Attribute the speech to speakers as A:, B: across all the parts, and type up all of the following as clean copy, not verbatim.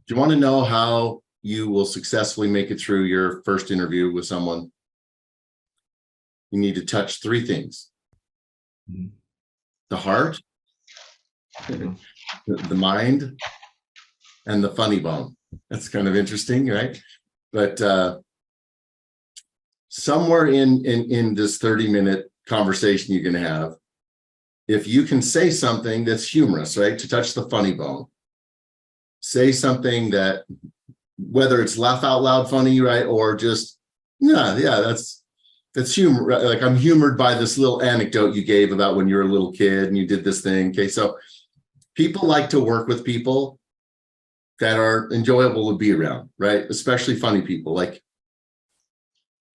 A: Do you want to know how you will successfully make it through your first interview with someone? You need to touch three things: the heart, the mind, and the funny bone. That's kind of interesting, right? But somewhere in this 30-minute conversation you're going to have, if you can say something that's humorous, right, to touch the funny bone, say something that, whether it's laugh out loud funny, right, or just that's humor, right? Like, I'm humored by this little anecdote you gave about when you were a little kid and you did this thing. Okay, so people like to work with people that are enjoyable to be around, right? Especially funny people. Like,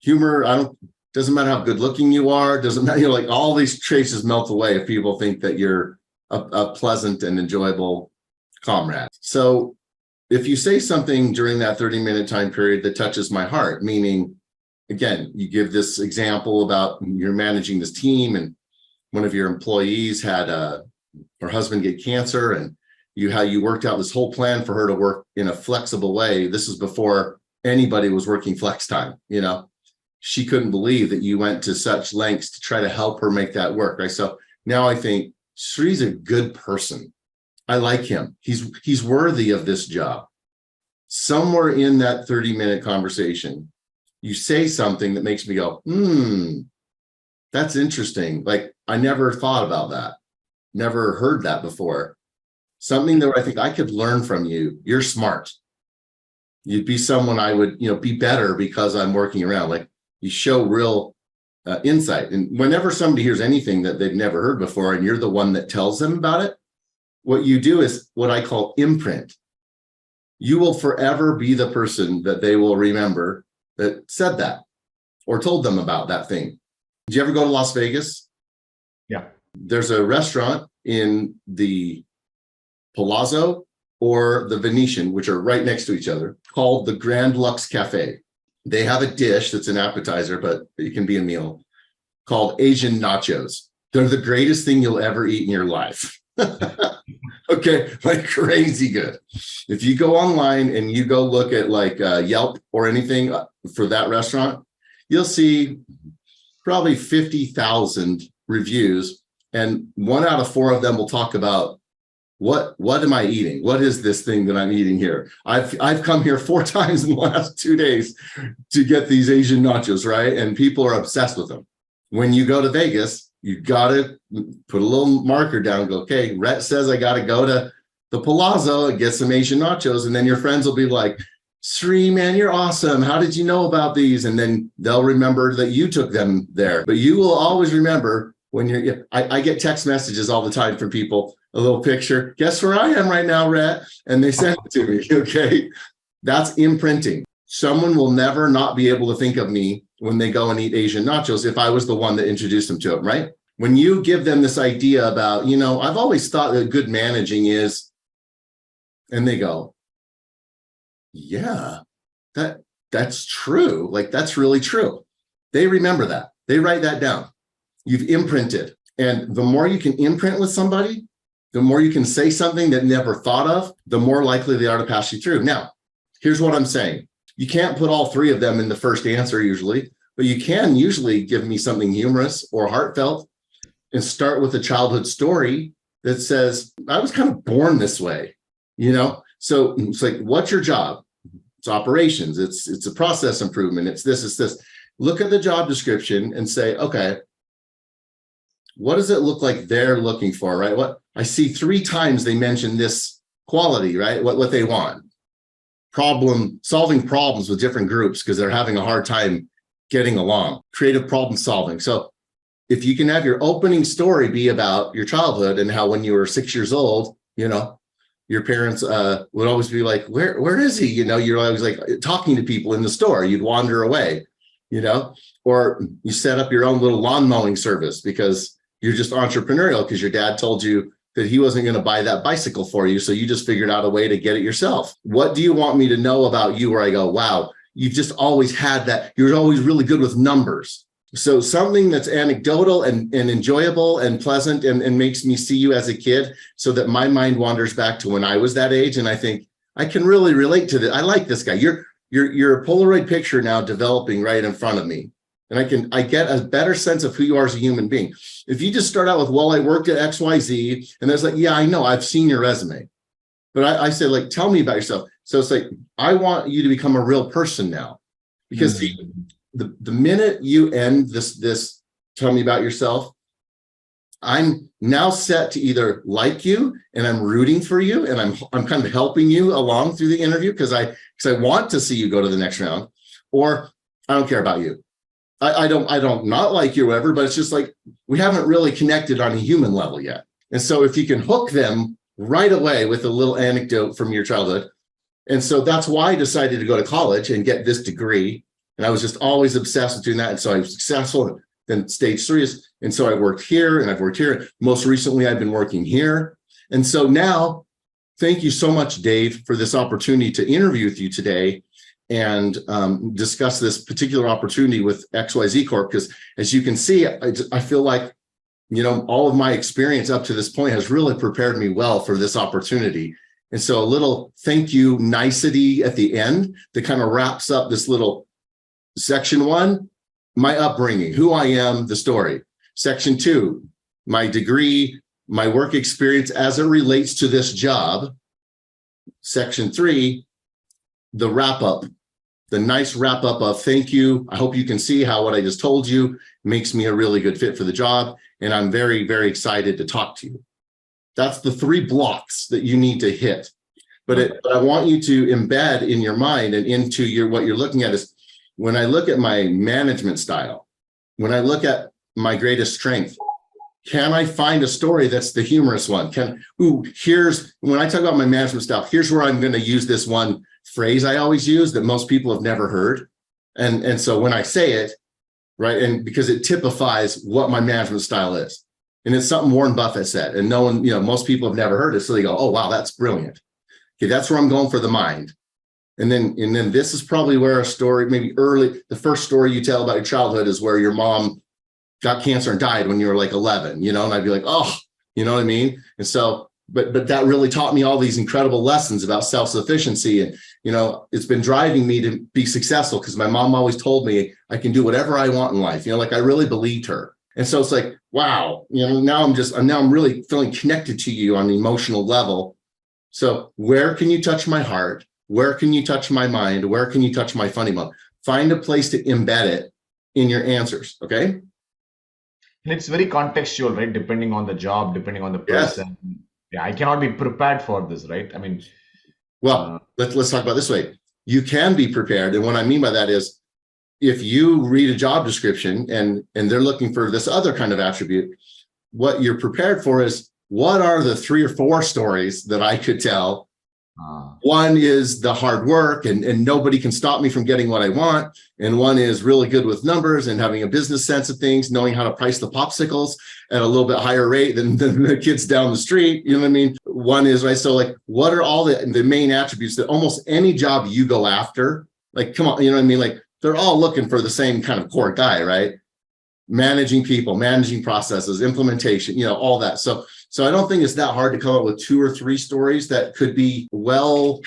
A: humor, doesn't matter how good looking you are, doesn't matter, like, all these traces melt away if people think that you're a pleasant and enjoyable comrade. So if you say something during that 30-minute time period that touches my heart, meaning, again, you give this example about you're managing this team and one of your employees had her husband get cancer, and how you worked out this whole plan for her to work in a flexible way. This is before anybody was working flex time, She couldn't believe that you went to such lengths to try to help her make that work, right? So now I think Sri's a good person. I like him. He's worthy of this job. Somewhere in that 30-minute conversation, you say something that makes me go, that's interesting. Like, I never thought about that. Never heard that before. Something that I think I could learn from you. You're smart. You'd be someone I would, be better because I'm working around. Like, you show real insight. And whenever somebody hears anything that they've never heard before, and you're the one that tells them about it, what you do is what I call imprint. You will forever be the person that they will remember that said that or told them about that thing. Did you ever go to Las Vegas?
B: Yeah.
A: There's a restaurant in the Palazzo or the Venetian, which are right next to each other, called the Grand Lux Cafe. They have a dish that's an appetizer, but it can be a meal, called Asian nachos. They're the greatest thing you'll ever eat in your life. Okay, like, crazy good. If you go online and you go look at like Yelp or anything for that restaurant, you'll see probably 50,000 reviews, and 1 out of 4 of them will talk about what am I eating? What is this thing that I'm eating here? I've come here 4 times in the last 2 days to get these Asian nachos, right? And people are obsessed with them. When you go to Vegas, you got to put a little marker down and go, okay, Rhett says I got to go to the Palazzo and get some Asian nachos. And then your friends will be like, Sri, man, you're awesome. How did you know about these? And then they'll remember that you took them there. But you will always remember when I get text messages all the time from people, a little picture. Guess where I am right now, Rhett? And they send it to me, okay? That's imprinting. Someone will never not be able to think of me when they go and eat Asian nachos if I was the one that introduced them to them, right? When you give them this idea about, I've always thought that good managing is, and they go, yeah, that's true. Like, that's really true. They remember that. They write that down. You've imprinted. And the more you can imprint with somebody, the more you can say something that never thought of, the more likely they are to pass you through. Now, here's what I'm saying. You can't put all 3 of them in the first answer usually, but you can usually give me something humorous or heartfelt and start with a childhood story that says, I was kind of born this way, So it's like, what's your job? It's operations. It's a process improvement. It's this. Look at the job description and say, okay, what does it look like they're looking for, right? What I see 3 times they mention this quality, right? What they want. Solving problems with different groups because they're having a hard time getting along. Creative problem solving. So if you can have your opening story be about your childhood and how when you were 6 years old, your parents would always be like, where is he? You're always like talking to people in the store. You'd wander away, or you set up your own little lawn mowing service because you're just entrepreneurial because your dad told you that he wasn't going to buy that bicycle for you. So you just figured out a way to get it yourself. What do you want me to know about you where I go, wow, you've just always had that. You're always really good with numbers. So something that's anecdotal and enjoyable and pleasant and makes me see you as a kid so that my mind wanders back to when I was that age. And I think, I can really relate to this. I like this guy. You're a Polaroid picture now developing right in front of me. And I get a better sense of who you are as a human being. If you just start out with, well, I worked at XYZ, and there's like, yeah, I know, I've seen your resume. But I say, like, tell me about yourself. So it's like, I want you to become a real person now. Because the minute you end this tell me about yourself, I'm now set to either like you and I'm rooting for you and I'm kind of helping you along through the interview because I want to see you go to the next round, or I don't care about you. I don't not like you or whatever, but it's just like we haven't really connected on a human level yet. And so if you can hook them right away with a little anecdote from your childhood. And so that's why I decided to go to college and get this degree. And I was just always obsessed with doing that. And so I was successful. Then stage 3 is, and so I worked here and I've worked here. Most recently, I've been working here. And so now, thank you so much, Dave, for this opportunity to interview with you today and discuss this particular opportunity with XYZ Corp. Because as you can see, I feel like, you know, all of my experience up to this point has really prepared me well for this opportunity. And so a little thank you nicety at the end that kind of wraps up this little section 1, my upbringing, who I am, the story. Section 2, my degree, my work experience as it relates to this job. Section 3, the wrap up, the nice wrap up of thank you. I hope you can see how what I just told you makes me a really good fit for the job. And I'm very, very excited to talk to you. That's the 3 blocks that you need to hit. But I want you to embed in your mind and into what you're looking at is, when I look at my management style, when I look at my greatest strength, can I find a story that's the humorous one? Here's, when I talk about my management style, here's where I'm going to use this one phrase I always use that most people have never heard. And so when I say it, right, and because it typifies what my management style is. And it's something Warren Buffett said, and no one, you know, most people have never heard it. So they go, oh, wow, that's brilliant. Okay, that's where I'm going for the mind. And then this is probably where a story, maybe early, the first story you tell about your childhood is where your mom got cancer and died when you were like 11, you know, and I'd be like, oh, you know what I mean? And so, but that really taught me all these incredible lessons about self-sufficiency. And, you know, it's been driving me to be successful because my mom always told me I can do whatever I want in life. You know, like I really believed her. And so it's like, wow, you know, now I'm really feeling connected to you on the emotional level. So where can you touch my heart? Where can you touch my mind? Where can you touch my funny bone? Find a place to embed it in your answers, okay?
B: And it's very contextual, right? Depending on the job, depending on the person. Yes. Yeah, I cannot be prepared for this, right? I mean,
A: well, let's talk about it this way. You can be prepared, and what I mean by that is, if you read a job description and they're looking for this other kind of attribute, what you're prepared for is, what are the 3 or 4 stories that I could tell? One is the hard work and nobody can stop me from getting what I want. And one is really good with numbers and having a business sense of things, knowing how to price the popsicles at a little bit higher rate than the kids down the street. You know what I mean? One is, right? So like, what are all the main attributes that almost any job you go after, like, come on, you know what I mean? Like, they're all looking for the same kind of core guy, right? Managing people, managing processes, implementation, you know, all that. So I don't think it's that hard to come up with 2 or 3 stories that could be well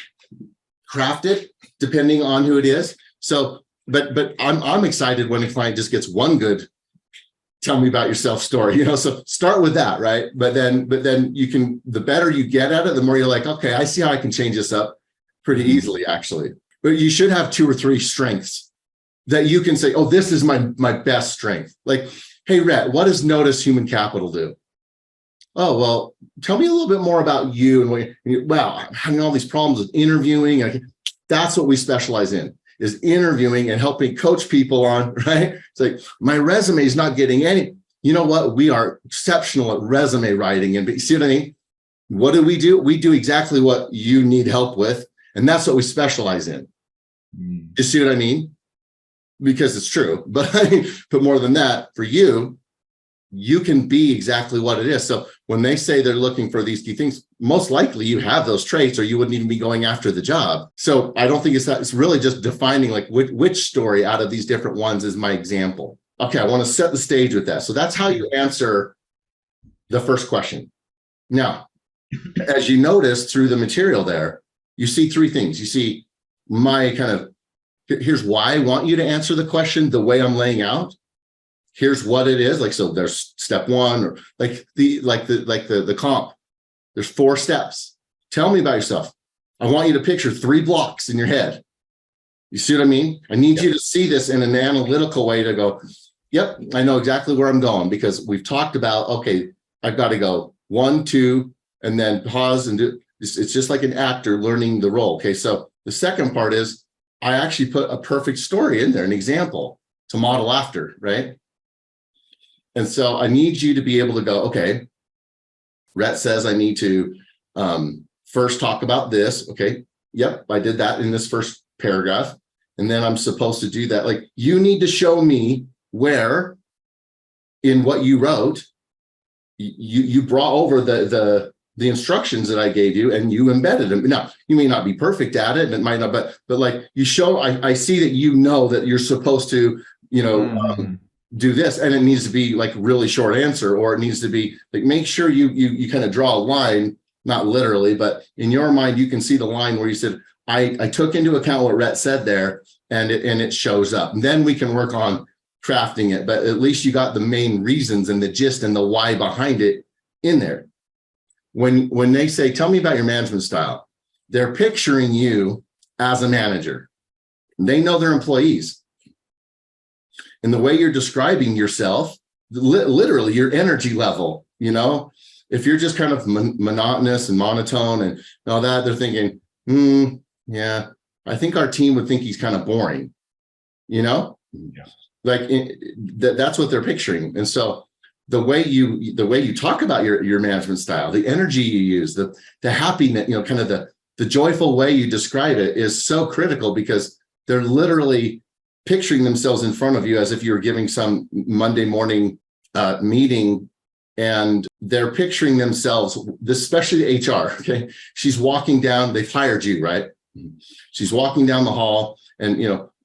A: crafted, depending on who it is. So, but I'm excited when a client just gets one good tell me about yourself story, you know. So start with that, right? But then you can, the better you get at it, the more you're like, okay, I see how I can change this up pretty easily, actually. But you should have 2 or 3 strengths that you can say, oh, this is my best strength. Like, hey, Rhett, what does Notice Human Capital do? Oh, well, tell me a little bit more about you. And well, I'm having all these problems with interviewing. That's what we specialize in, is interviewing and helping coach people on, right? It's like, my resume is not getting any, you know what? We are exceptional at resume writing. And see what I mean? What do? We do exactly what you need help with. And that's what we specialize in. You see what I mean? Because it's true, but more than that, for you, you can be exactly what it is. So when they say they're looking for these key things, most likely you have those traits or you wouldn't even be going after the job. So I don't think it's that. It's really just defining like which story out of these different ones is my example. Okay, I want to set the stage with that. So that's how you answer the first question. Now, as you notice through the material there, you see three things. You see my kind of, here's why I want you to answer the question the way I'm laying out. Here's what it is. Like, so there's step one, or the comp. There's 4 steps. Tell me about yourself. I want you to picture 3 blocks in your head. You see what I mean? I need you to see this in an analytical way to go, yep, I know exactly where I'm going, because we've talked about, okay, I've got to go 1, 2, and then pause and do. It's just like an actor learning the role. Okay, so the second part is I actually put a perfect story in there, an example to model after, right? And so I need you to be able to go, okay, Rhett says I need to first talk about this. Okay, yep, I did that in this first paragraph. And then I'm supposed to do that. Like, you need to show me where in what you wrote, you brought over the instructions that I gave you and you embedded them. Now, you may not be perfect at it, and it might not, but like you show, I see that you know that you're supposed to, do this, and it needs to be like really short answer, or it needs to be like, make sure you kind of draw a line, not literally, but in your mind, you can see the line where you said, I took into account what Rhett said there, and it shows up. And then we can work on crafting it, but at least you got the main reasons and the gist and the why behind it in there. When they say, tell me about your management style, they're picturing you as a manager. They know their employees. And the way you're describing yourself, literally your energy level, if you're just kind of monotonous and monotone and all that, they're thinking, yeah, I think our team would think he's kind of boring, Yeah. Like that's what they're picturing. And so the way you talk about your management style, the energy you use, the happiness, kind of the joyful way you describe it is so critical, because they're literally picturing themselves in front of you as if you were giving some Monday morning meeting, and they're picturing themselves, especially HR. Okay, she's walking down. They've hired you, right? She's walking down the hall, and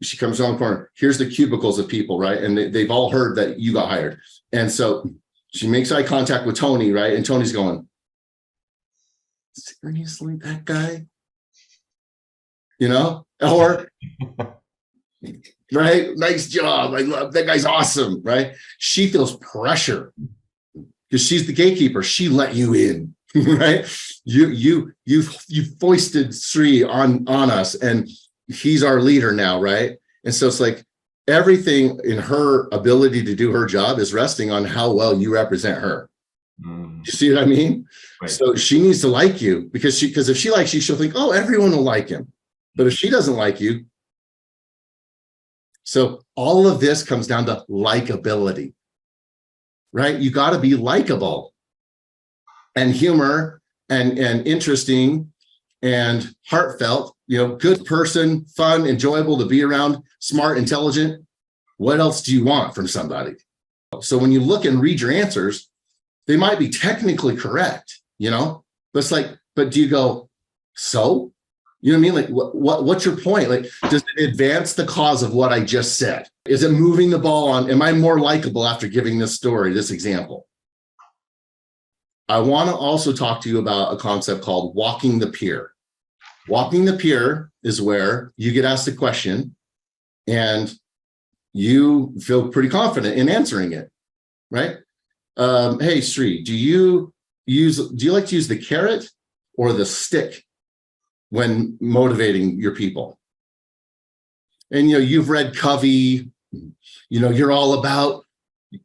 A: she comes around the corner. Here's the cubicles of people, right? And they've all heard that you got hired, and so she makes eye contact with Tony, right? And Tony's going, seriously, that guy, or. Right? Nice job. I love that guy's awesome, right? She feels pressure because she's the gatekeeper. She let you in, right? You foisted Sri on us, and he's our leader now, right? And so it's like everything in her ability to do her job is resting on how well you represent her. You see what I mean? Right. So she needs to like you, because if she likes you, she'll think, oh, everyone will like him. But if she doesn't like you, so all of this comes down to likability, right? You got to be likable, and humor and interesting and heartfelt, good person, fun, enjoyable to be around, smart, intelligent. What else do you want from somebody? So when you look and read your answers, they might be technically correct, but it's like, but do you go, so? You know what I mean? Like, what's your point? Like, does it advance the cause of what I just said? Is it moving the ball on? Am I more likable after giving this story, this example? I want to also talk to you about a concept called walking the pier. Walking the pier is where you get asked a question and you feel pretty confident in answering it, right? Hey, Sri, do you like to use the carrot or the stick when motivating your people? And you've read Covey, you're all about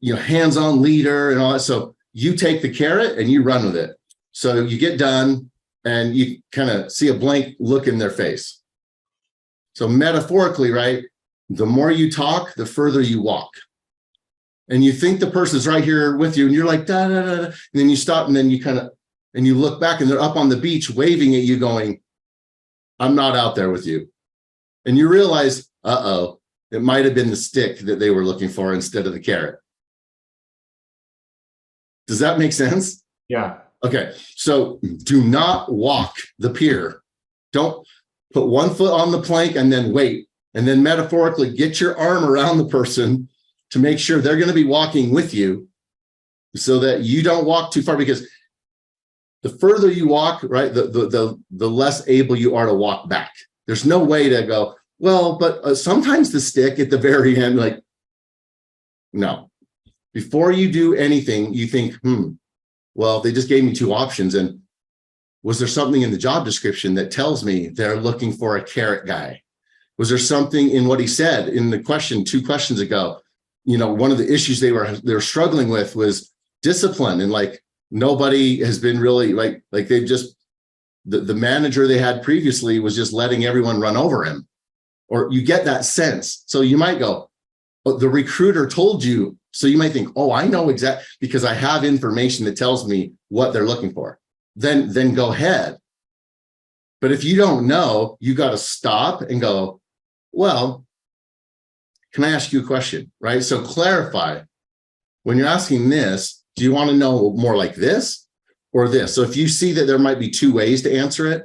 A: hands-on leader and all that. So you take the carrot and you run with it. So you get done and you kind of see a blank look in their face. So metaphorically, right, the more you talk, the further you walk. And you think the person's right here with you, and you're like, da, da, da, da. And then you stop, and then you look back, and they're up on the beach waving at you going, I'm not out there with you. And you realize, it might have been the stick that they were looking for instead of the carrot. Does that make sense?
B: Yeah.
A: Okay. So do not walk the pier. Don't put one foot on the plank and then wait. And then metaphorically get your arm around the person to make sure they're going to be walking with you, so that you don't walk too far, because the further you walk, right, the less able you are to walk back. There's no way to go, well, but sometimes the stick at the very end, like, no. Before you do anything, you think, well, they just gave me two options. And was there something in the job description that tells me they're looking for a carrot guy? Was there something in what he said in the question 2 questions ago? You know, one of the issues they were struggling with was discipline, and like nobody has been really like they've just the manager they had previously was just letting everyone run over him, or you get that sense. So you might go, but the recruiter told you, so you might think, oh, I know exactly because I have information that tells me what they're looking for. Then go ahead. But if you don't know, you got to stop and go, well, can I ask you a question, right? So clarify. When you're asking this, do you want to know more like this or this? So if you see that there might be 2 ways to answer it,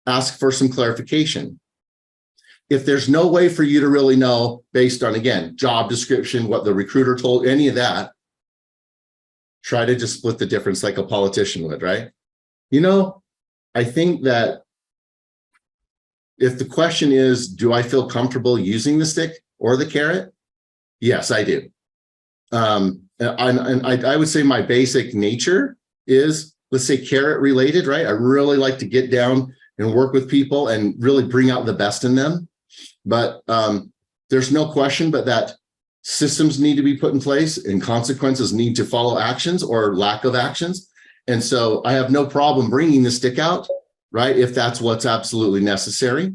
A: ask for some clarification. If there's no way for you to really know based on, again, job description, what the recruiter told, any of that, try to just split the difference like a politician would, right? You know, I think that if the question is, do I feel comfortable using the stick or the carrot? Yes, I do. And I would say my basic nature is, let's say, carrot related, right? I really like to get down and work with people and really bring out the best in them. But there's no question but that systems need to be put in place and consequences need to follow actions or lack of actions. And so I have no problem bringing the stick out, right, if that's what's absolutely necessary.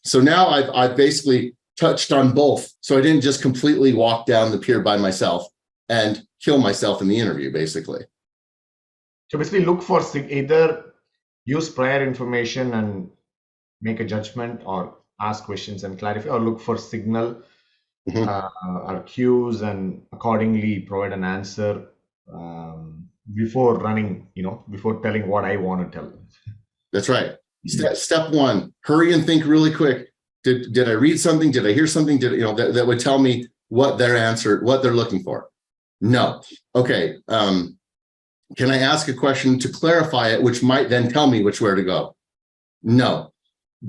A: So now I've basically touched on both. So I didn't just completely walk down the pier by myself and kill myself in the interview, basically.
B: So basically look for either use prior information and make a judgment, or ask questions and clarify, or look for signal or cues and accordingly provide an answer before running, before telling what I want to tell.
A: That's right. Step 1, hurry and think really quick. Did I read something? Did I hear something? That would tell me what their answer, what they're looking for? No. Okay. Can I ask a question to clarify it, which might then tell me which way to go? No.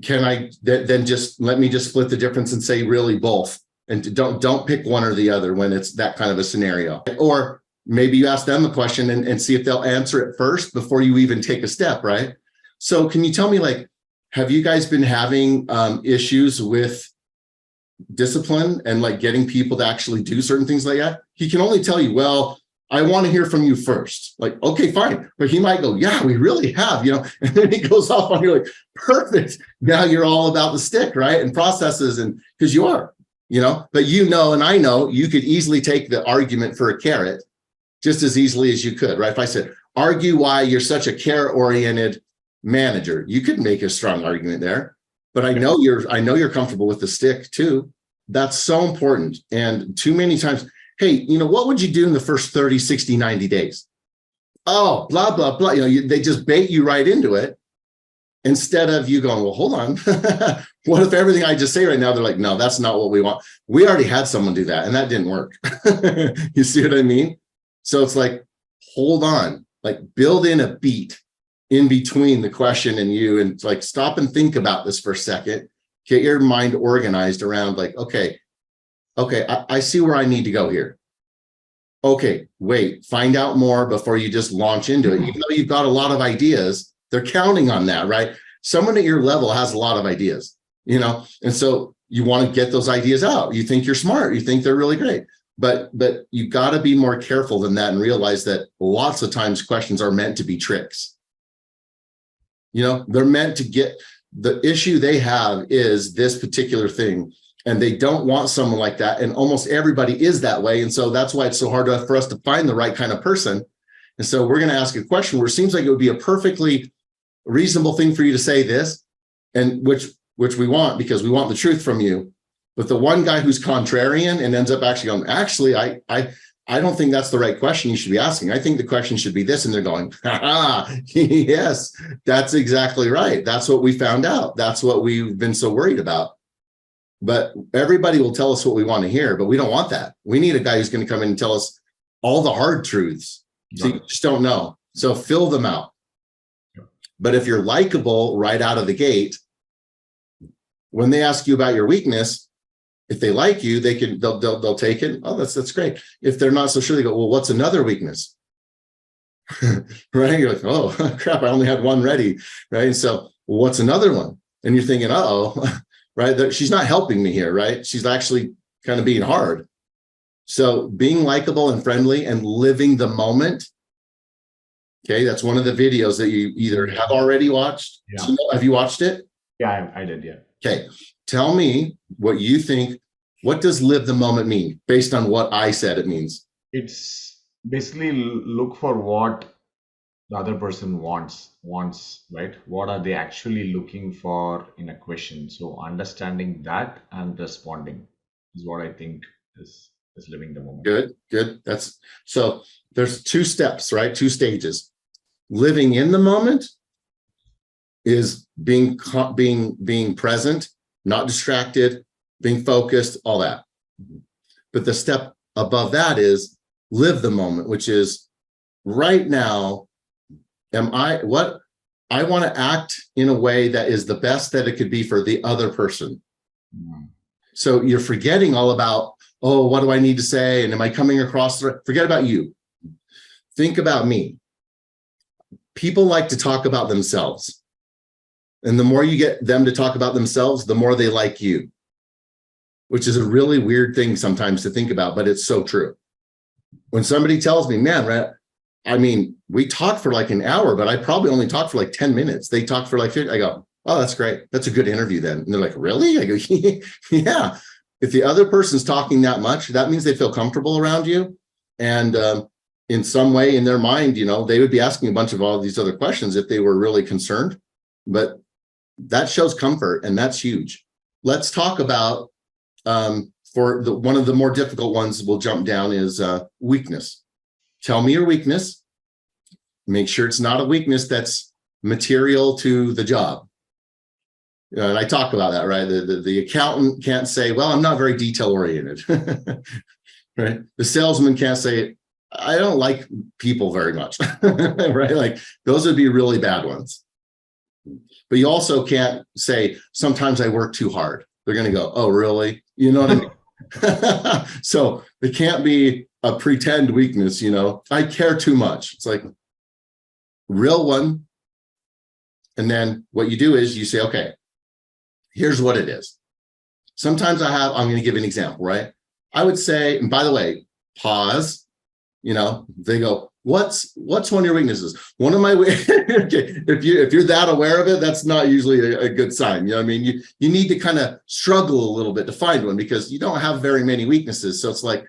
A: Can I then just let me just split the difference and say really both, and don't pick one or the other when it's that kind of a scenario? Or maybe you ask them a question and see if they'll answer it first before you even take a step, right? So can you tell me, like, have you guys been having issues with discipline and like getting people to actually do certain things like that? He can only tell you, well, I want to hear from you first. Like, okay, fine. But he might go, yeah, we really have, and then he goes off on you like, perfect. Now you're all about the stick, right? And processes, and because you are, but and I know you could easily take the argument for a carrot just as easily as you could, right? If I said, argue why you're such a carrot-oriented manager, you could make a strong argument there. But I know you're comfortable with the stick too. That's so important. And too many times, hey, what would you do in the first 30, 60, 90 days? Oh, blah, blah, blah. They just bait you right into it instead of you going, well, hold on. What if everything I just say right now, they're like, no, that's not what we want. We already had someone do that and that didn't work. You see what I mean? So it's like, hold on, like build in a beat in between the question and you, and like stop and think about this for a second. Get your mind organized around like, okay, I see where I need to go here. Okay, wait, find out more before you just launch into it. Even though you've got a lot of ideas, they're counting on that, right? Someone at your level has a lot of ideas, and so you want to get those ideas out. You think you're smart, you think they're really great, but you got to be more careful than that and realize that lots of times questions are meant to be tricks. They're meant to get, the issue they have is this particular thing. And they don't want someone like that. And almost everybody is that way. And so that's why it's so hard for us to find the right kind of person. And so we're going to ask a question where it seems like it would be a perfectly reasonable thing for you to say this, and which we want, because we want the truth from you. But the one guy who's contrarian and ends up actually going, actually, I don't think that's the right question you should be asking. I think the question should be this. And they're going, yes, that's exactly right. That's what we found out. That's what we've been so worried about. But everybody will tell us what we want to hear, but we don't want that. We need a guy who's going to come in and tell us all the hard truths. So you just don't know. So fill them out. But if you're likable right out of the gate, when they ask you about your weakness, if they like you, they'll take it. Oh, that's great. If they're not so sure, they go, well, what's another weakness? Right? You're like, oh crap, I only had one ready. Right. And so, well, what's another one? And you're thinking, uh-oh, right? She's not helping me here, right? She's actually kind of being hard. So being likable and friendly and living the moment. Okay, that's one of the videos that you either have already watched.
B: Yeah.
A: So have you watched it?
B: Yeah, I did. Yeah.
A: Okay, tell me what you think. What does live the moment mean based on what I said it means?
B: It's basically look for what the other person wants, right? What are they actually looking for in a question? So understanding that and responding is what I think is living the moment.
A: Good. That's so there's two steps, right? Two stages. Living in the moment is being present, not distracted, being focused, all that. But the step above that is live the moment, which is right now, I want to act in a way that is the best that it could be for the other person.
B: Mm.
A: So you're forgetting all about, oh, what do I need to say? And am I coming across the right? Forget about you. Think about me. People like to talk about themselves. And the more you get them to talk about themselves, the more they like you, which is a really weird thing sometimes to think about, but it's so true. When somebody tells me, man, Rhett, I mean, we talked for like an hour, but I probably only talked for like 10 minutes. They talked for like 50. I go, oh, that's great. That's a good interview then. And they're like, really? I go, yeah. If the other person's talking that much, that means they feel comfortable around you. And in some way in their mind, they would be asking a bunch of all these other questions if they were really concerned. But that shows comfort, and that's huge. Let's talk about one of the more difficult ones we'll jump down is weakness. Tell me your weakness. Make sure it's not a weakness that's material to the job. And I talk about that, right? The accountant can't say, well, I'm not very detail oriented, right? The salesman can't say, I don't like people very much, right? Like those would be really bad ones. But you also can't say, sometimes I work too hard. They're going to go, oh, really? You know what I mean? So it can't be a pretend weakness, I care too much. It's like real one. And then what you do is you say, okay, here's what it is. Sometimes I'm going to give an example, right? I would say, and by the way, pause, they go, what's one of your weaknesses? One of my, okay, if you're that aware of it, that's not usually a good sign. I mean, you need to kind of struggle a little bit to find one because you don't have very many weaknesses. So it's like,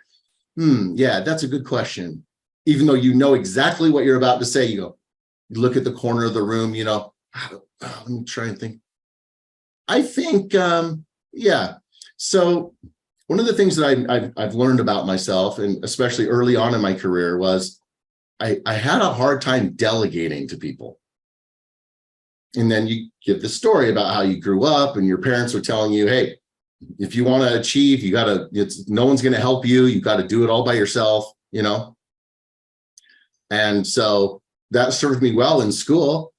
A: yeah, that's a good question. Even though you know exactly what you're about to say, you look at the corner of the room, let me try and think. I think, yeah. So one of the things that I've learned about myself, and especially early on in my career, was I had a hard time delegating to people. And then you give the story about how you grew up and your parents were telling you, hey, if you want to achieve, no one's going to help you. You got to do it all by yourself, And so that served me well in school.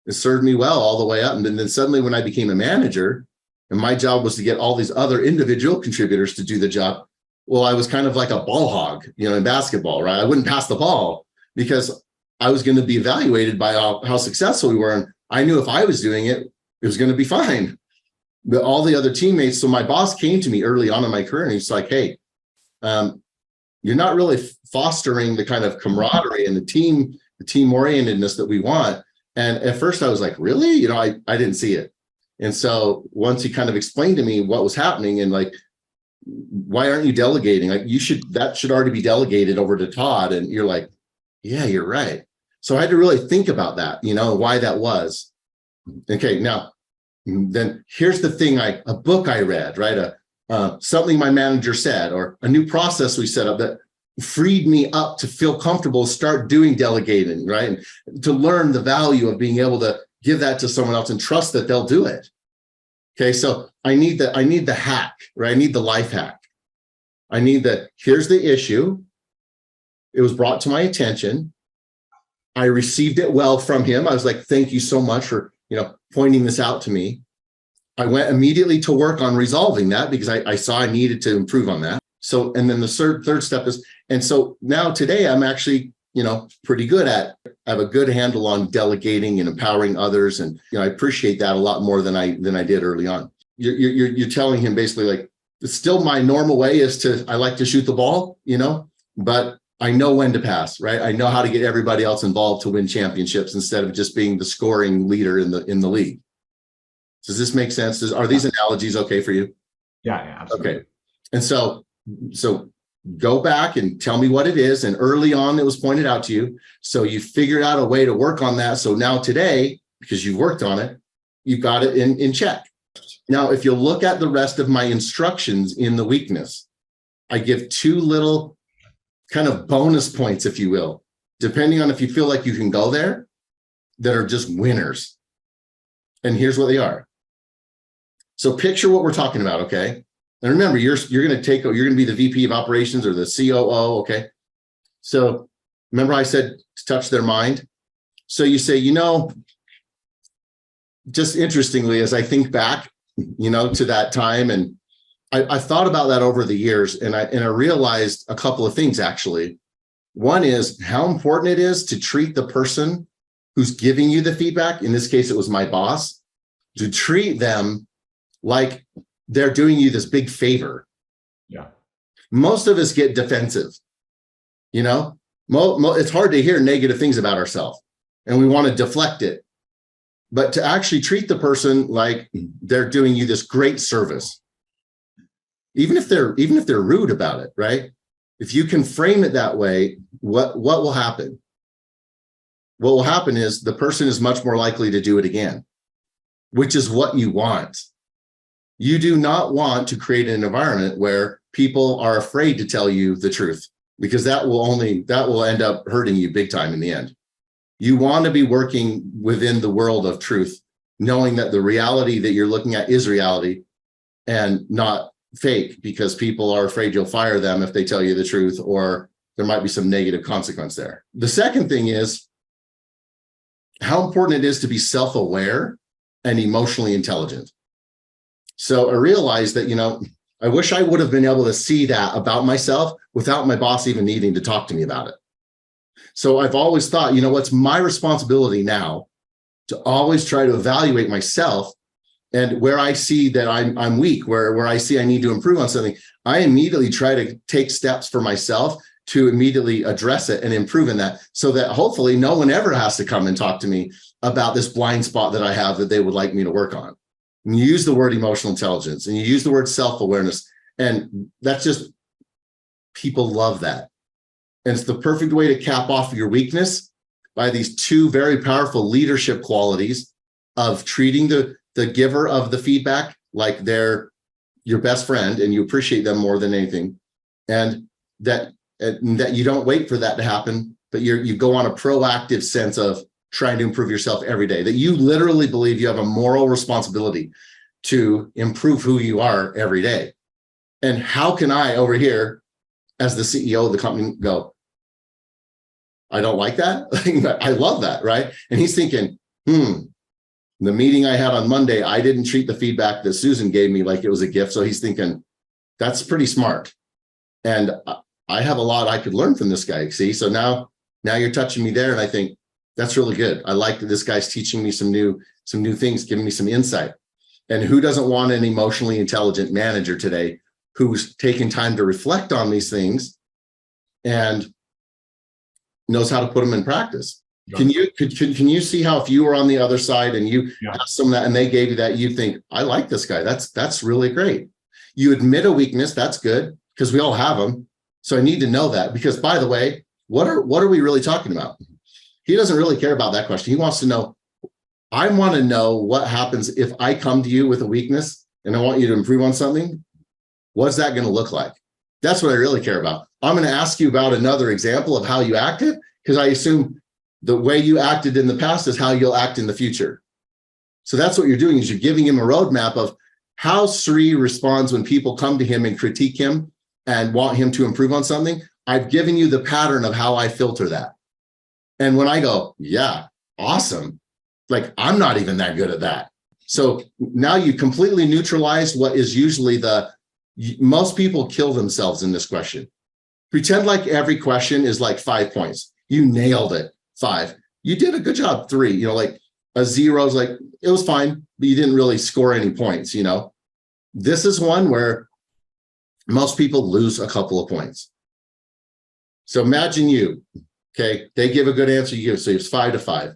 A: It served me well all the way up. And then suddenly when I became a manager and my job was to get all these other individual contributors to do the job, well, I was kind of like a ball hog, in basketball, right? I wouldn't pass the ball because I was going to be evaluated by how successful we were. And I knew if I was doing it, it was going to be fine. But all the other teammates, so my boss came to me early on in my career and he's like, hey, you're not really fostering the kind of camaraderie and the team orientedness that we want. And at first I was like, really? I didn't see it. And so once he kind of explained to me what was happening and like, why aren't you delegating? Like that should already be delegated over to Todd. And you're like, yeah, you're right. So I had to really think about that, why that was. Okay. Now, then here's the thing, a book I read, right? Something my manager said, or a new process we set up that freed me up to feel comfortable, start doing delegating, right? And to learn the value of being able to give that to someone else and trust that they'll do it. Okay, so I need the hack, right? I need the life hack. I need here's the issue. It was brought to my attention. I received it well from him. I was like, thank you so much for, pointing this out to me. I went immediately to work on resolving that because I saw I needed to improve on that. So, and then the third step is, and so now today I'm actually, pretty good I have a good handle on delegating and empowering others. And, I appreciate that a lot more than I did early on. You're telling him basically like, it's still my normal way is I like to shoot the ball, but I know when to pass, right? I know how to get everybody else involved to win championships instead of just being the scoring leader in the league. Does this make sense? Are these analogies okay for you?
B: Yeah, absolutely.
A: Okay. And so go back and tell me what it is. And early on, it was pointed out to you. So you figured out a way to work on that. So now today, because you've worked on it, you've got it in check. Now, if you look at the rest of my instructions in the weakness, I give 2 little kind of bonus points, if you will, depending on if you feel like you can go there, that are just winners. And here's what they are. So picture what we're talking about, okay? And remember, you're going to be the VP of operations or the COO, okay? So remember I said touch their mind. So you say, just interestingly, as I think back, to that time, and I thought about that over the years, and I realized a couple of things actually. One is how important it is to treat the person who's giving you the feedback. In this case, it was my boss, to treat them like they're doing you this big favor.
B: Yeah.
A: Most of us get defensive. It's hard to hear negative things about ourselves, and we want to deflect it. But to actually treat the person like they're doing you this great service, even if they're rude about it, right? If you can frame it that way, what will happen? What will happen is the person is much more likely to do it again, which is what you want. You do not want to create an environment where people are afraid to tell you the truth, because that will end up hurting you big time in the end. You want to be working within the world of truth, knowing that the reality that you're looking at is reality and not fake, because people are afraid you'll fire them if they tell you the truth, or there might be some negative consequence there. The second thing is how important it is to be self-aware and emotionally intelligent. So I realized that, I wish I would have been able to see that about myself without my boss even needing to talk to me about it. So I've always thought, what's my responsibility now to always try to evaluate myself, and where I see that I'm weak, where I see I need to improve on something, I immediately try to take steps for myself to immediately address it and improve in that, so that hopefully no one ever has to come and talk to me about this blind spot that I have that they would like me to work on. And you use the word emotional intelligence and you use the word self-awareness, and that's just, people love that. And it's the perfect way to cap off your weakness by these 2 very powerful leadership qualities of treating the giver of the feedback like they're your best friend and you appreciate them more than anything. And that you don't wait for that to happen, but you go on a proactive sense of trying to improve yourself every day, that you literally believe you have a moral responsibility to improve who you are every day. And how can I over here as the CEO of the company go, I don't like that? I love that, right? And he's thinking, the meeting I had on Monday, I didn't treat the feedback that Susan gave me like it was a gift. So he's thinking, that's pretty smart. And I have a lot I could learn from this guy, see? So now you're touching me there, and I think that's really good. I like that this guy's teaching me some new things, giving me some insight. And who doesn't want an emotionally intelligent manager today who's taking time to reflect on these things and knows how to put them in practice? Can you see how if you were on the other side and you asked them that and they gave you that, you think, I like this guy. That's really great. You admit a weakness. That's good, because we all have them. So I need to know that, because, by the way, what are we really talking about? He doesn't really care about that question. He wants to know, I want to know what happens if I come to you with a weakness and I want you to improve on something. What's that going to look like? That's what I really care about. I'm going to ask you about another example of how you acted, because I assume the way you acted in the past is how you'll act in the future. So that's what you're doing, is you're giving him a roadmap of how Sri responds when people come to him and critique him and want him to improve on something. I've given you the pattern of how I filter that. And when I go, yeah, awesome. Like, I'm not even that good at that. So now you completely neutralize what is usually most people kill themselves in this question. Pretend like every question is like 5 points. You nailed it. 5. You did a good job. 3, like a 0 is like, it was fine, but you didn't really score any points, This is one where most people lose a couple of points. So imagine okay, they give a good answer, you give, so it's 5 to 5,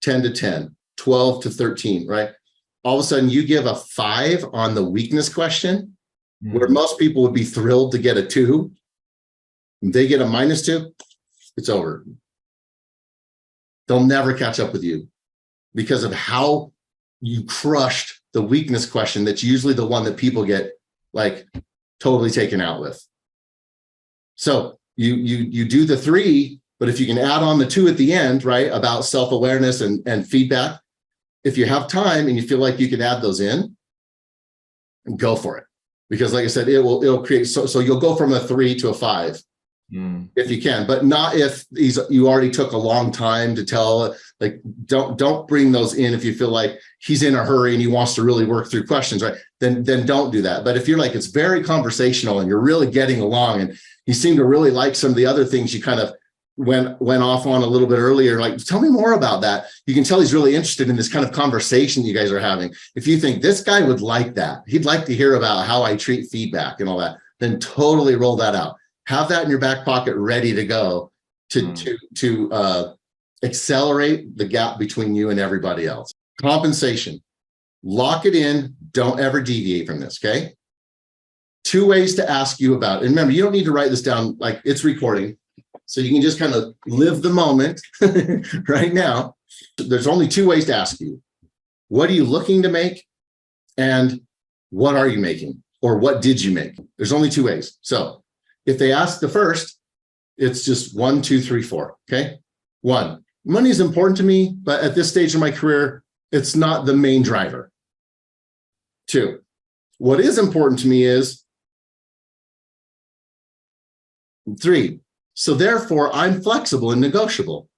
A: 10 to 10, 12 to 13, right? All of a sudden you give a 5 on the weakness question, where most people would be thrilled to get a 2. They get a -2, it's over. They'll never catch up with you because of how you crushed the weakness question. That's usually the one that people get like totally taken out with. So you do the 3, but if you can add on the 2 at the end, right, about self-awareness and feedback, if you have time and you feel like you can add those in, go for it. Because like I said, it'll create, so you'll go from a 3 to a 5 if you can, but not if you already took a long time to tell. Like, don't bring those in if you feel like he's in a hurry and he wants to really work through questions, right? Then don't do that. But if you're like, it's very conversational and you're really getting along and you seem to really like some of the other things you kind of went off on a little bit earlier, like, tell me more about that. You can tell he's really interested in this kind of conversation you guys are having. If you think this guy would like that, he'd like to hear about how I treat feedback and all that, then totally roll that out. Have that in your back pocket, ready to go to accelerate the gap between you and everybody else. Compensation, lock it in. Don't ever deviate from this, okay? 2 ways to ask you about it. And remember, you don't need to write this down, like it's recording. So you can just kind of live the moment right now. There's only 2 ways to ask you. What are you looking to make? And what are you making? Or what did you make? There's only 2 ways. So if they ask the first, it's just 1, 2, 3, 4, okay? 1, money is important to me, but at this stage of my career, it's not the main driver. 2, what is important to me is 3, so therefore I'm flexible and negotiable.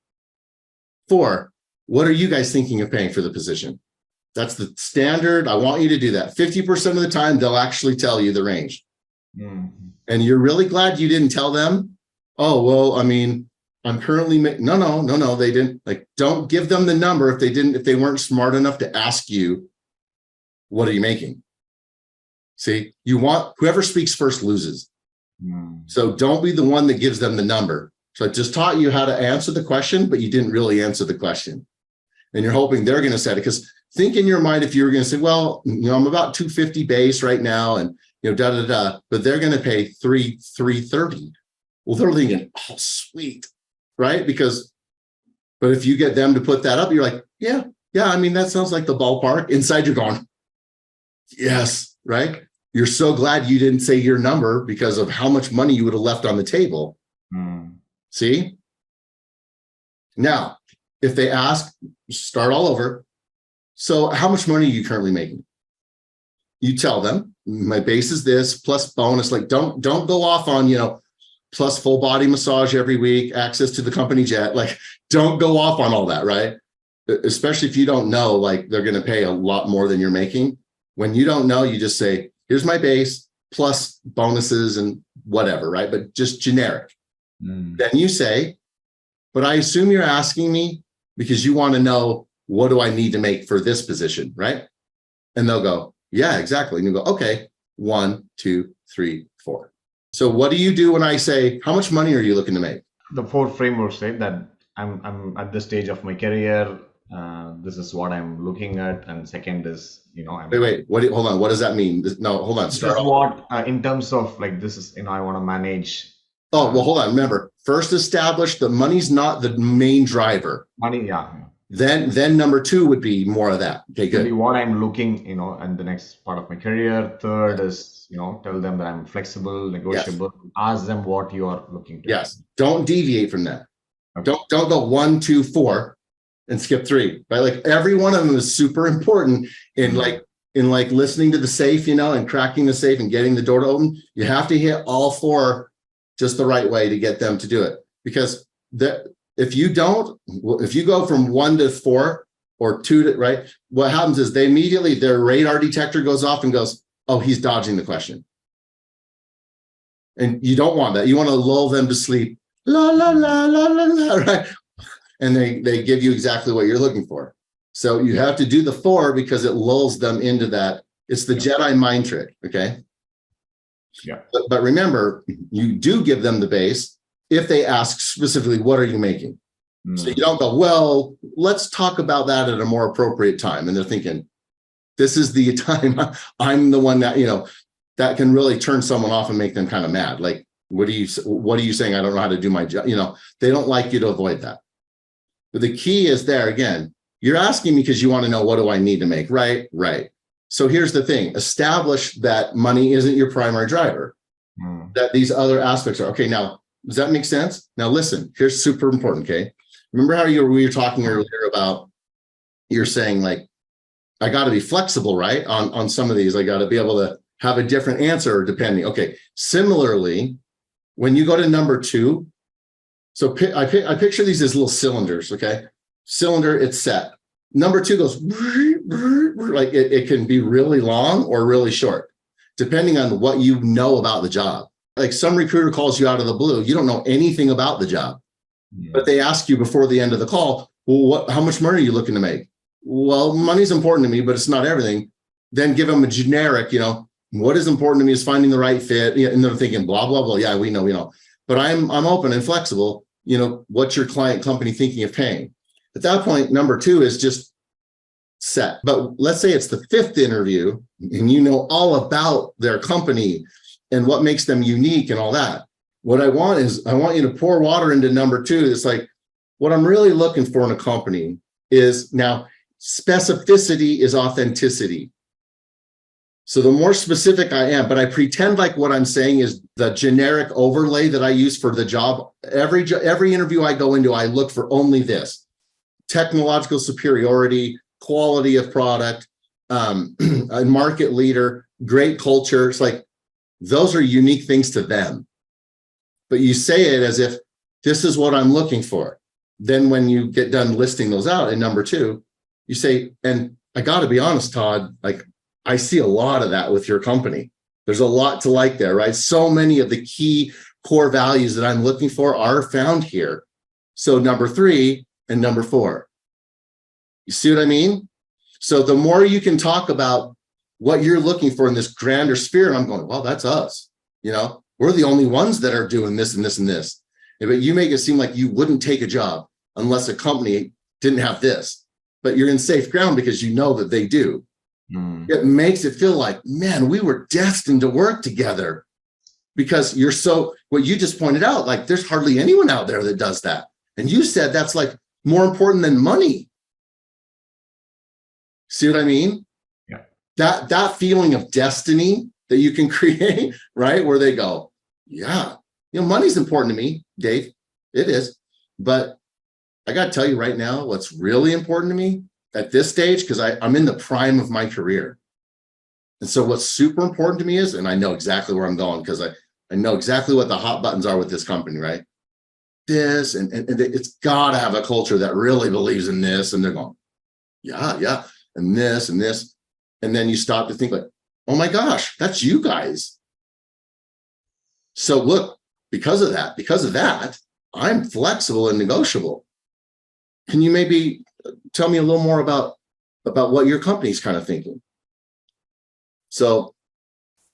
A: 4, what are you guys thinking of paying for the position? That's the standard. I want you to do that. 50% of the time, they'll actually tell you the range. And you're really glad you didn't tell them, oh, well, I mean, I'm currently no, they didn't. Like, don't give them the number if they weren't smart enough to ask you, what are you making? See, you want whoever speaks first loses. So don't be the one that gives them the number. So I just taught you how to answer the question, but you didn't really answer the question. And you're hoping they're going to set it. Because think in your mind, if you were going to say, well, I'm about 250 base right now, and but they're going to pay 330. Well, they're thinking, oh, sweet, right? But if you get them to put that up, you're like, yeah, I mean, that sounds like the ballpark. Inside you're going, yes, right? You're so glad you didn't say your number because of how much money you would have left on the table. See? Now, if they ask, start all over. So how much money are you currently making? You tell them, my base is this, plus bonus. Like, don't go off on, plus full body massage every week, access to the company jet. Like, don't go off on all that, right? Especially if you don't know, like, they're going to pay a lot more than you're making. When you don't know, you just say, here's my base, plus bonuses and whatever, right? But just generic. Then you say, but I assume you're asking me because you want to know, what do I need to make for this position, right? And they'll go, yeah, exactly. And you go, okay, 1, 2, 3, 4. So what do you do when I say, how much money are you looking to make?
B: The 4 frameworks say that I'm at this stage of my career. This is what I'm looking at. And second is,
A: wait, hold on. What does that mean? No, hold on.
B: This is what, in terms of like, this is, I want to manage.
A: Oh, well, hold on. Remember, first establish the money's not the main driver.
B: Money, yeah.
A: Then number 2 would be more of that. Okay, good.
B: What I'm looking, in the next part of my career. Third is, tell them that I'm flexible, negotiable. Yes. Ask them what you are looking to.
A: Yes. Don't deviate from that. Okay. Don't go 1, 2, 4 and skip 3. Right? Like, every one of them is super important in listening to the safe, and cracking the safe and getting the door to open. You have to hit all 4 just the right way to get them to do it, because If you don't, if you go from 1 to 4 or 2 to, right, what happens is they immediately, their radar detector goes off and goes, oh, he's dodging the question. And you don't want that. You want to lull them to sleep. La, la, la, la, la, la, right? And they give you exactly what you're looking for. So you have to do the 4 because it lulls them into that. It's the Jedi mind trick, okay?
B: Yeah.
A: But remember, you do give them the base if they ask specifically, what are you making? So you don't go, well, let's talk about that at a more appropriate time. And they're thinking, this is the time I'm the one that, that can really turn someone off and make them kind of mad. Like, what are you saying? I don't know how to do my job. They don't like you to avoid that. But the key is there again, you're asking me because you want to know, what do I need to make? Right. So here's the thing, establish that money isn't your primary driver, that these other aspects are. Okay, now, does that make sense? Now listen, here's super important, okay? Remember how we were talking earlier about, you're saying like, I got to be flexible, right? On some of these, I got to be able to have a different answer depending. Okay, similarly, when you go to number 2, so I picture these as little cylinders, okay? Cylinder, it's set. Number 2 goes, like it can be really long or really short, depending on what you know about the job. Like some recruiter calls you out of the blue, you don't know anything about the job, but they ask you before the end of the call, well, how much money are you looking to make? Well, money's important to me, but it's not everything. Then give them a generic, what is important to me is finding the right fit. And they're thinking, blah, blah, blah. Yeah, we know. But I'm open and flexible. What's your client company thinking of paying? At that point, number 2 is just set. But let's say it's the 5th interview and you know all about their company and what makes them unique and all that. What I want you to pour water into number 2. It's like, what I'm really looking for in a company is, now specificity is authenticity. So the more specific I am, but I pretend like what I'm saying is the generic overlay that I use for the job. Every interview I go into, I look for only this: technological superiority, quality of product, a market leader, great culture. It's like, those are unique things to them. But you say it as if this is what I'm looking for. Then when you get done listing those out in number 2, you say, and I got to be honest, Todd, like I see a lot of that with your company. There's a lot to like there, right? So many of the key core values that I'm looking for are found here. So number 3 and number 4. You see what I mean? So the more you can talk about what you're looking for in this grander sphere, I'm going, well, that's us. We're the only ones that are doing this and this and this. But you make it seem like you wouldn't take a job unless a company didn't have this. But you're in safe ground because you know that they do. It makes it feel like, man, we were destined to work together, because what you just pointed out, like there's hardly anyone out there that does that. And you said that's like more important than money. See what I mean?
B: Yeah.
A: That feeling of destiny that you can create, right? Where they go, yeah, money's important to me, Dave. It is. But I got to tell you right now, what's really important to me at this stage, because I'm in the prime of my career. And so what's super important to me is, and I know exactly where I'm going, because I know exactly what the hot buttons are with this company, right? This, and it's got to have a culture that really believes in this. And they're going, yeah, and this and this. And then you stop to think like, oh my gosh, that's you guys. So look, because of that, I'm flexible and negotiable. Can you maybe tell me a little more about what your company's kind of thinking? So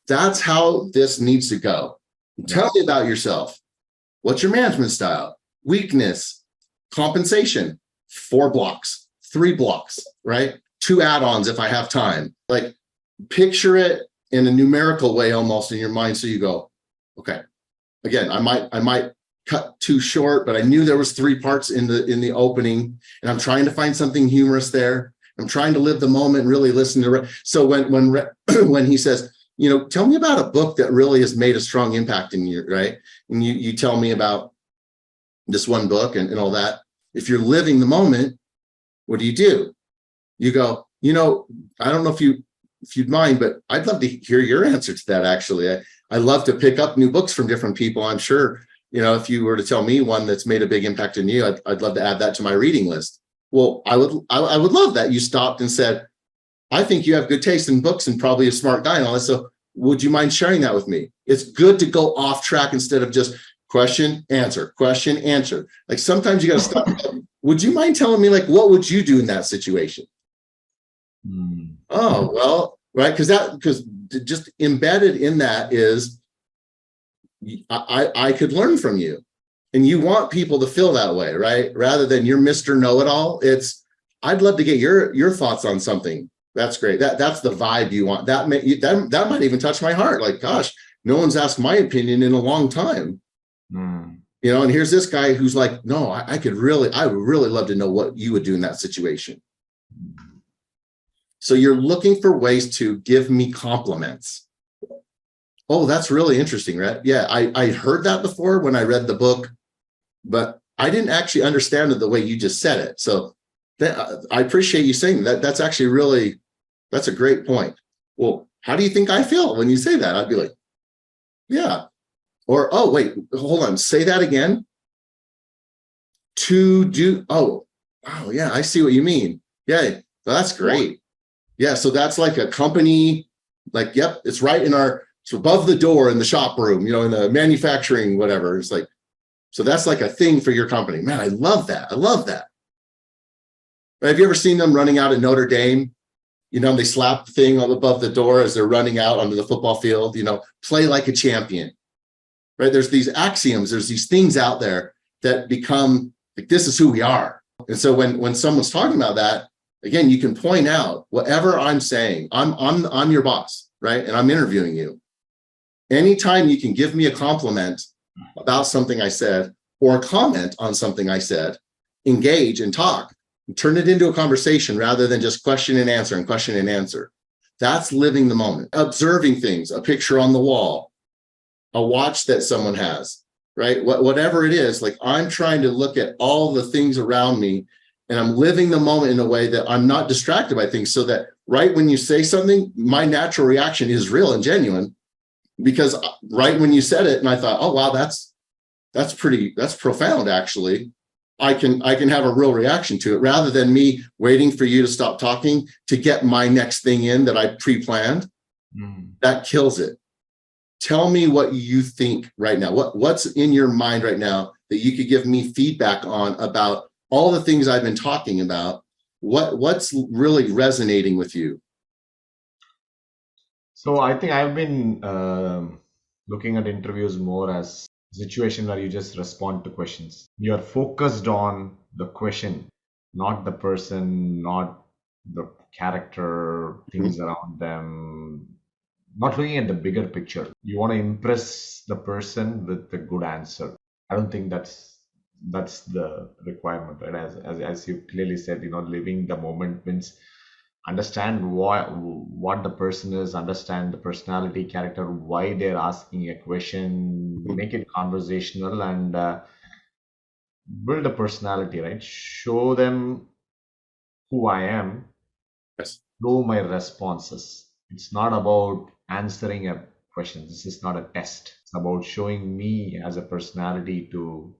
A: that's how this needs to go. Tell me about yourself. What's your management style? Weakness, compensation, 4 blocks, 3 blocks, right? 2 add-ons if I have time. Like, picture it in a numerical way almost in your mind. So you go, okay, again, I might cut too short, but I knew there was 3 parts in the opening, and I'm trying to find something humorous there. I'm trying to live the moment and really listen to Rhett. So when he says, tell me about a book that really has made a strong impact in you, right? And you tell me about this one book and all that. If you're living the moment, what do? You go, I don't know if you'd mind, but I'd love to hear your answer to that. Actually, I love to pick up new books from different people. I'm sure if you were to tell me one that's made a big impact on you, I'd love to add that to my reading list. Well, I would love that. You stopped and said, I think you have good taste in books and probably a smart guy and all that. So would you mind sharing that with me? It's good to go off track instead of just question, answer, question, answer. Like sometimes you got to stop. Would you mind telling me, like, what would you do in that situation? Oh, well, right. Because just embedded in that is I could learn from you, and you want people to feel that way, right? Rather than you're Mr. Know-it-all. I'd love to get your thoughts on something. That's great. That's the vibe you want. That might even touch my heart. Like, gosh, no one's asked my opinion in a long time. And here's this guy who's like, no, I would really love to know what you would do in that situation. So you're looking for ways to give me compliments. Oh, that's really interesting, right? Yeah, I heard that before when I read the book, but I didn't actually understand it the way you just said it. So I appreciate you saying that. That's actually that's a great point. Well, how do you think I feel when you say that? I'd be like, yeah. Or, oh, wait, hold on. Say that again. To do, oh, yeah, I see what you mean. Yeah, that's great. Yeah, so that's like a company, like, yep, it's right it's above the door in the shop room, in the manufacturing, whatever. It's like, so that's like a thing for your company. Man, I love that. I love that. Have you ever seen them running out at Notre Dame? They slap the thing above the door as they're running out onto the football field, play like a champion, right? There's these axioms, there's these things out there that become like, this is who we are. And so when someone's talking about that, again, you can point out whatever I'm saying, I'm your boss, right? And I'm interviewing you. Anytime you can give me a compliment about something I said or a comment on something I said, engage and talk. Turn it into a conversation rather than just question and answer and question and answer. That's living the moment, observing things, a picture on the wall, a watch that someone has, right? Whatever it is, like I'm trying to look at all the things around me and I'm living the moment in a way that I'm not distracted by things, so that right when you say something, my natural reaction is real and genuine, because right when you said it and I thought, oh, wow, that's profound, actually. I can have a real reaction to it rather than me waiting for you to stop talking to get my next thing in that I pre-planned. That kills it. Tell me what you think right now. What's in your mind right now that you could give me feedback on about all the things I've been talking about? What's really resonating with you?
B: So I think I've been looking at interviews more as situation where you just respond to questions. You're focused on the question, not the person, not the character, things around them, not looking at the bigger picture. You want to impress the person with a good answer. I don't think that's the requirement, right? As you clearly said, living the moment means understand what the person is, understand the personality, character, why they're asking a question, make it conversational, and build a personality, right? Show them who I am,
A: Yes.
B: know my responses. It's not about answering a question. This is not a test. It's about showing me as a personality to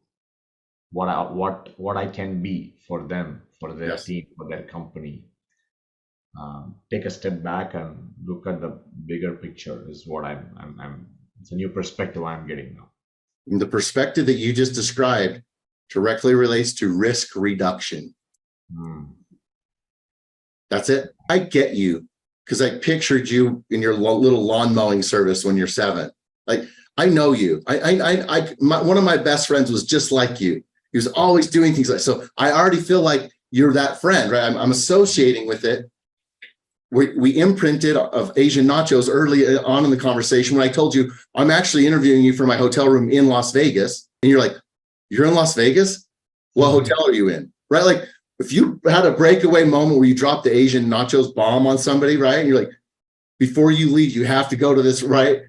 B: what I can be for them, for their
A: Yes.
B: team, for their company. Take a step back and look at the bigger picture is what it's a new perspective I'm getting now.
A: The perspective that you just described directly relates to risk reduction. That's it. I get you, because I pictured you in your little lawn mowing service when you're 7. Like, I know you. One of my best friends was just like you. He was always doing things like, so I already feel like you're that friend, right? I'm associating with it. We imprinted of Asian nachos early on in the conversation when I told you I'm actually interviewing you for my hotel room in Las Vegas. And you're like, you're in Las Vegas? What hotel are you in? Right? Like, if you had a breakaway moment where you dropped the Asian nachos bomb on somebody, right? And you're like, before you leave, you have to go to this, right?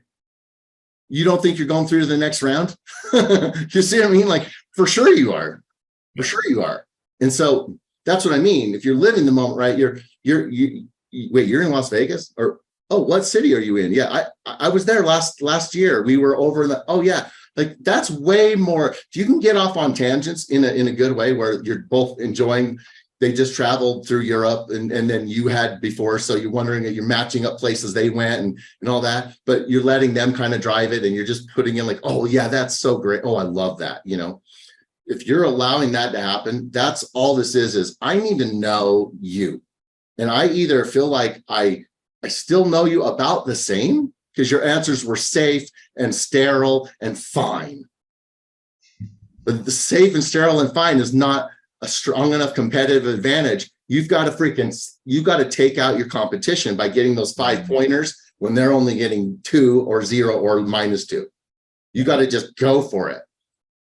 A: You don't think you're going through to the next round? You see what I mean? Like, for sure you are. For sure you are. And so that's what I mean. If you're living the moment, right? Wait, you're in Las Vegas? Or, oh, what city are you in? Yeah, I was there last year. We were over in oh yeah, Like that's way more. If you can get off on tangents in a good way where you're both enjoying, they just traveled through Europe and then you had before. So you're wondering that you're matching up places they went and all that, but you're letting them kind of drive it and you're just putting in like, oh yeah, that's so great. Oh, I love that. If you're allowing that to happen, that's all this is I need to know you. And I either feel like I still know you about the same because your answers were safe and sterile and fine. But the safe and sterile and fine is not a strong enough competitive advantage. You've got to take out your competition by getting those 5 pointers when they're only getting 2 or 0 or -2. You got to just go for it.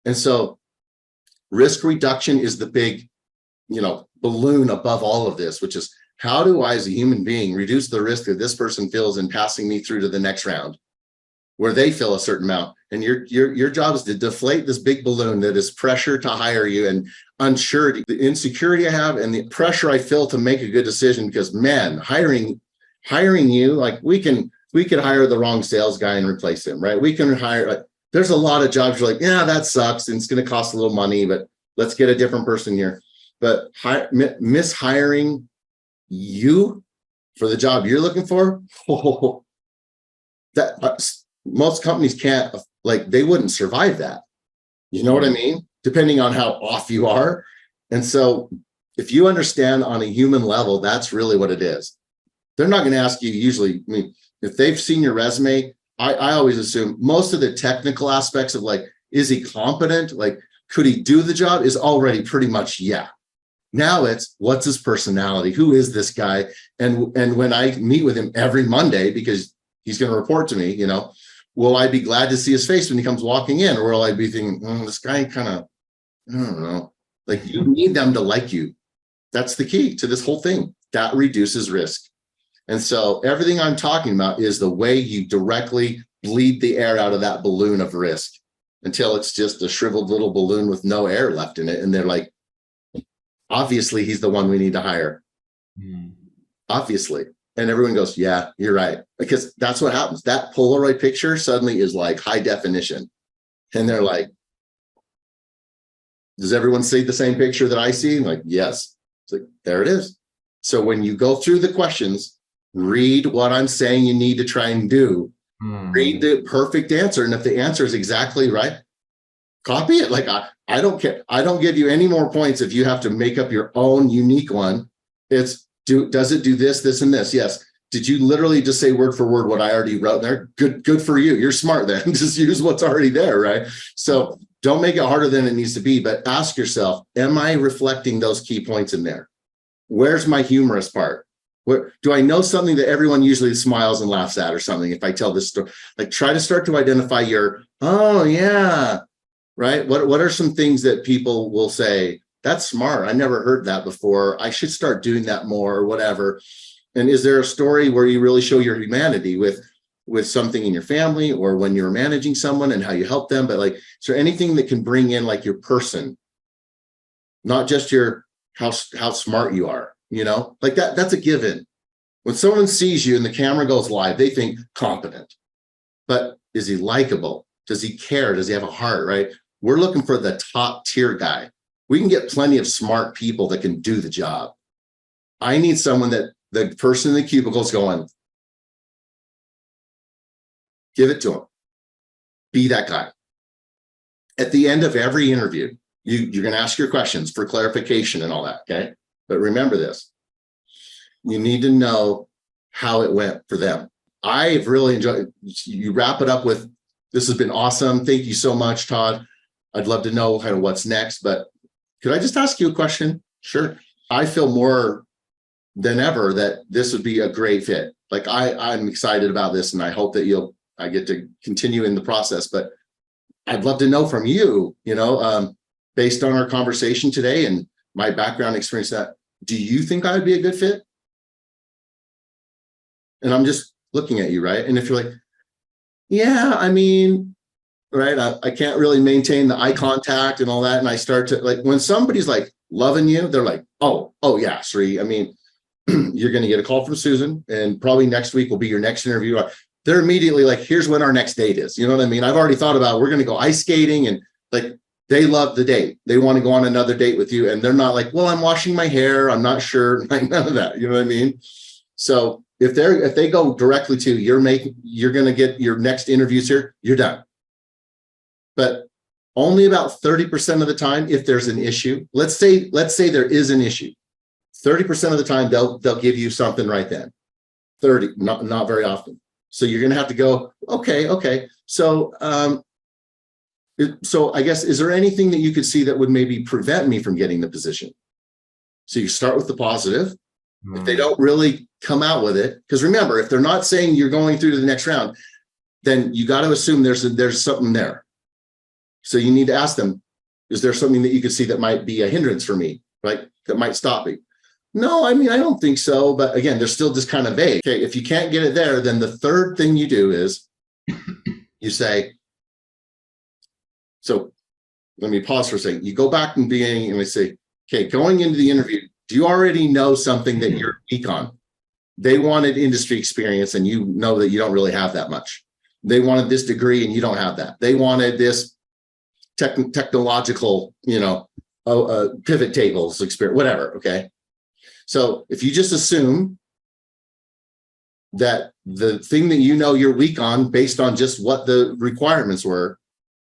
A: And so risk reduction is the big, balloon above all of this, which is how do I, as a human being, reduce the risk that this person feels in passing me through to the next round where they feel a certain amount. And your job is to deflate this big balloon that is pressure to hire you and uncertainty, the insecurity I have and the pressure I feel to make a good decision. Because man, hiring you, like we could hire the wrong sales guy and replace him, right? We can hire, there's a lot of jobs you're like, yeah, that sucks and it's going to cost a little money, but let's get a different person here. But mishiring you for the job you're looking for, that most companies can't, like they wouldn't survive that. You know what I mean? Depending on how off you are. And so if you understand on a human level, that's really what it is. They're not going to ask you usually, if they've seen your resume, I always assume most of the technical aspects of like, is he competent? Like, could he do the job is already pretty much, yeah. Now it's what's his personality? Who is this guy? And when I meet with him every Monday, because he's going to report to me, will I be glad to see his face when he comes walking in? Or will I be thinking, this guy kind of, I don't know, like you need them to like you. That's the key to this whole thing. That reduces risk. And so everything I'm talking about is the way you directly bleed the air out of that balloon of risk until it's just a shriveled little balloon with no air left in it. And they're like, obviously, he's the one we need to hire. Obviously. And everyone goes, yeah, you're right. Because that's what happens. That Polaroid picture suddenly is like high definition. And they're like, does everyone see the same picture that I see? I'm like, yes. It's like, there it is. So when you go through the questions, read what I'm saying you need to try and do. Read the perfect answer. And if the answer is exactly right, copy it. Like, I don't care. I don't give you any more points if you have to make up your own unique one. Does it do this, this, and this? Yes. Did you literally just say word for word what I already wrote there? Good for you. You're smart then. Just use what's already there, right? So don't make it harder than it needs to be, but ask yourself, am I reflecting those key points in there? Where's my humorous part? Where do I know something that everyone usually smiles and laughs at or something? If I tell this story, like try to start to identify your, oh yeah, right? What are some things that people will say, that's smart. I never heard that before. I should start doing that more or whatever. And is there a story where you really show your humanity with something in your family or when you're managing someone and how you help them? But like, is there anything that can bring in like your person, not just your how smart you are, like that's a given. When someone sees you and the camera goes live, they think competent, but is he likable? Does he care? Does he have a heart, right? We're looking for the top tier guy. We can get plenty of smart people that can do the job. I need someone that the person in the cubicle is going, give it to him. Be that guy. At the end of every interview, you're going to ask your questions for clarification and all that, okay? But remember this. You need to know how it went for them. I've really enjoyed, you wrap it up with, this has been awesome. Thank you so much, Todd. I'd love to know kind of what's next, but could I just ask you a question? Sure. I feel more than ever that this would be a great fit. Like I'm excited about this and I hope that I get to continue in the process, but I'd love to know from you, based on our conversation today and my background experience, that do you think I would be a good fit? And I'm just looking at you, right? And if you're like, yeah, right, I can't really maintain the eye contact and all that. And I start to like, when somebody's like loving you, they're like, oh yeah, Sri. You're going to get a call from Susan and probably next week will be your next interview. they're immediately like, here's when our next date is. You know what I mean? I've already thought about, we're going to go ice skating, and like, they love the date. They want to go on another date with you. And they're not like, well, I'm washing my hair, I'm not sure. Like, none of that. You know what I mean? So if they go directly to you're going to get your next interviews here, you're done. But only about 30% of the time, if there's an issue, let's say there is an issue, 30% of the time they'll give you something right then. 30, not very often. So you're going to have to go, okay. So I guess, is there anything that you could see that would maybe prevent me from getting the position? So you start with the positive. If they don't really come out with it, because remember, if they're not saying you're going through to the next round, then you got to assume there's something there. So you need to ask them, is there something that you could see that might be a hindrance for me, right? That might stop me? No, I mean, I don't think so. But again, they're still just kind of vague. Okay, if you can't get it there, then the third thing you do is you say, so let me pause for a second. You go back in the beginning and we say, okay, going into the interview, do you already know something that you're weak on? They wanted industry experience, and you know that you don't really have that much. They wanted this degree and you don't have that. They wanted this technological, pivot tables experience, whatever. Okay. So if you just assume that the thing that you're weak on based on just what the requirements were,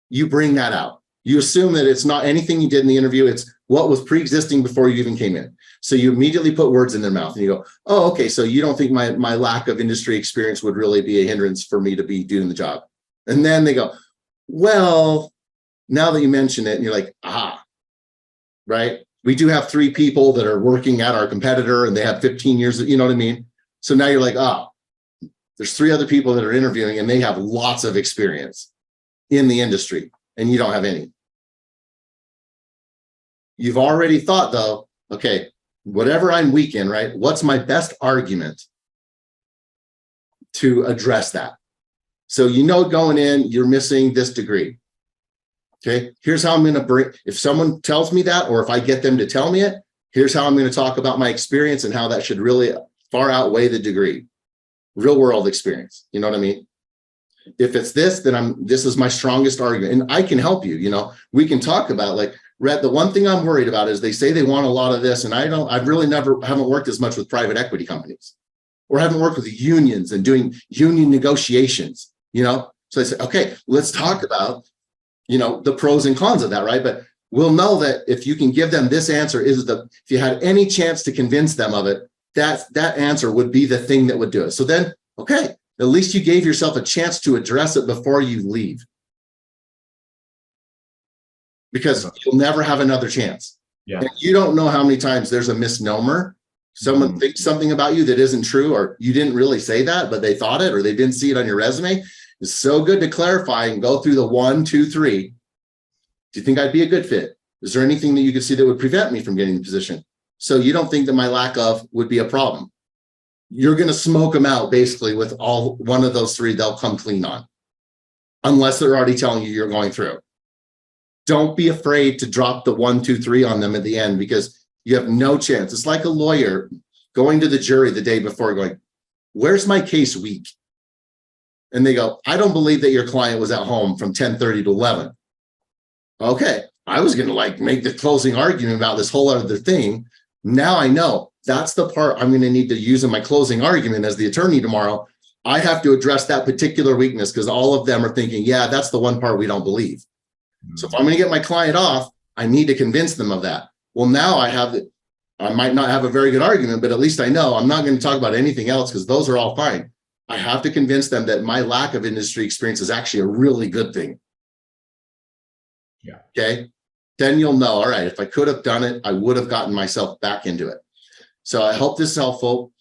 A: you bring that out. You assume that it's not anything you did in the interview, it's what was pre-existing before you even came in. So you immediately put words in their mouth and you go, oh, okay, so you don't think my lack of industry experience would really be a hindrance for me to be doing the job. And then they go, well, now that you mention it, and you're like, right? We do have 3 people that are working at our competitor and they have 15 years, you know what I mean? So now you're like, there's 3 other people that are interviewing and they have lots of experience in the industry and you don't have any. You've already thought though, okay, whatever I'm weak in, right? What's my best argument to address that? So going in, you're missing this degree. Okay, here's how I'm going to bring, if someone tells me that, or if I get them to tell me it, here's how I'm going to talk about my experience and how that should really far outweigh the degree, real world experience. You know what I mean? If it's this, then this is my strongest argument, and I can help you. We can talk about, like, Rhett, the one thing I'm worried about is they say they want a lot of this, and I've really haven't worked as much with private equity companies, or haven't worked with unions and doing union negotiations, So I say, okay, let's talk about, the pros and cons of that, right? But we'll know that if you can give them this answer, if you had any chance to convince them of it, that answer would be the thing that would do it. So then, okay, at least you gave yourself a chance to address it before you leave. Because you'll never have another chance.
B: Yeah.
A: And you don't know how many times there's a misnomer. Someone thinks something about you that isn't true, or you didn't really say that, but they thought it, or they didn't see it on your resume. It's so good to clarify and go through the 1, 2, 3. Do you think I'd be a good fit? Is there anything that you could see that would prevent me from getting the position? So you don't think that my lack of would be a problem. You're going to smoke them out basically with one of those 3 they'll come clean on, unless they're already telling you you're going through. Don't be afraid to drop the 1, 2, 3 on them at the end, because you have no chance. It's like a lawyer going to the jury the day before going, where's my case weak? And they go, I don't believe that your client was at home from 10:30 to 11. Okay, I was going to make the closing argument about this whole other thing. Now I know that's the part I'm going to need to use in my closing argument as the attorney tomorrow. I have to address that particular weakness, because all of them are thinking, yeah, that's the one part we don't believe. So if I'm going to get my client off, I need to convince them of that. Well, now I might not have a very good argument, but at least I know I'm not going to talk about anything else, because those are all fine. I have to convince them that my lack of industry experience is actually a really good thing.
B: Yeah.
A: Okay. Then you'll know, all right, if I could have done it, I would have gotten myself back into it. So I hope this is helpful.